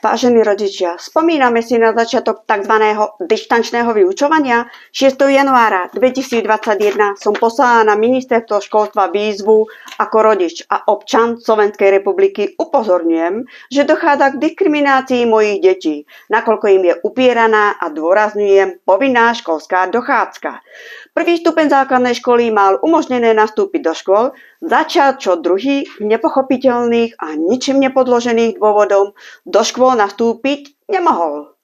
Vážení rodičia, spomíname si na začiatok tzv. Dištančného vyučovania. 6. januára 2021 som poslala na ministerstvo školstva výzvu ako rodič a občan Slovenskej republiky upozorňujem, že dochádza k diskriminácii mojich detí, nakoľko im je upieraná a dôrazňujem povinná školská dochádzka. Prvý stupeň základnej školy mal umožnené nastúpiť do škôl, začať čo druhý nepochopiteľných a ničím nepodložených dôvodom do škôl nastúpiť nemohol.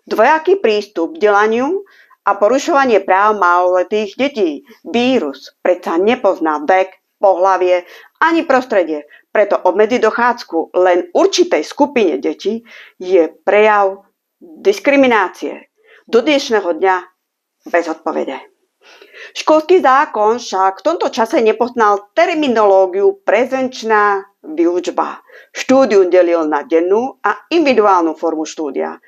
Dvojaký prístup k vzdelaniu a porušovanie práv maloletých detí. Vírus predsa nepozná vek, pohlavie ani prostredie, preto obmedziť dochádzku len určitej skupine detí je prejav diskriminácie. Do dnešného dňa bez odpovede. Školský zákon však v tomto čase nepoznal terminológiu prezenčná výučba. Štúdium delil na dennú a individuálnu formu štúdia.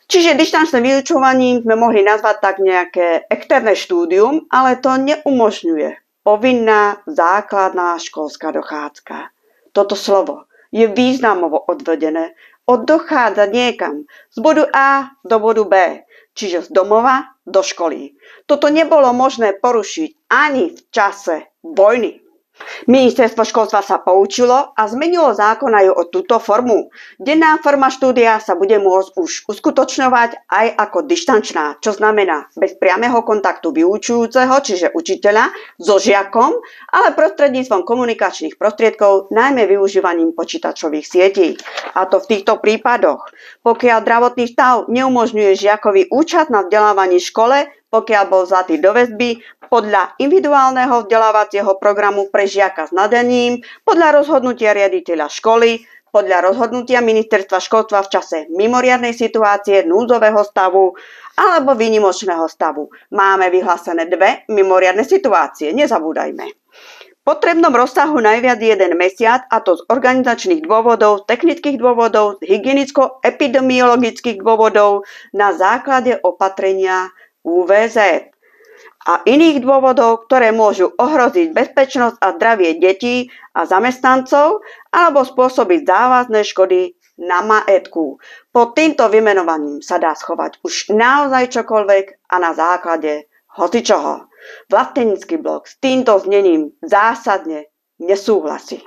Čiže dištančné vyučovaním sme mohli nazvať tak nejaké externé štúdium, ale to neumožňuje povinná základná školská dochádzka. Toto slovo je významovo odvedené od dochádzať niekam z bodu A do bodu B, čiže z domova do školy. Toto nebolo možné porušiť ani v čase vojny. Ministerstvo školstva sa poučilo a zmenilo zákon aj o túto formu. Denná forma štúdia sa bude môcť už uskutočňovať aj ako dištančná, čo znamená bez priameho kontaktu vyučujúceho, čiže učiteľa, so žiakom, ale prostredníctvom komunikačných prostriedkov, najmä využívaním počítačových sietí. A to v týchto prípadoch, pokiaľ zdravotný stav neumožňuje žiakovi účasť na vzdelávaní v škole, pokiaľ bol vzatý do väzby, podľa individuálneho vzdelávacieho programu pre žiaka s nadaním, podľa rozhodnutia riaditeľa školy, podľa rozhodnutia ministerstva školstva v čase mimoriadnej situácie, núdzového stavu alebo výnimočného stavu. Máme vyhlásené dve mimoriadne situácie, nezabúdajme. V potrebnom rozsahu najviac 1 mesiac, a to z organizačných dôvodov, technických dôvodov, z hygienicko-epidemiologických dôvodov na základe opatrenia UVZ a iných dôvodov, ktoré môžu ohroziť bezpečnosť a zdravie detí a zamestnancov alebo spôsobiť závažné škody na majetku. Pod týmto vymenovaním sa dá schovať už naozaj čokoľvek a na základe hocičoho. Vlastenecký blok s týmto znením zásadne nesúhlasí.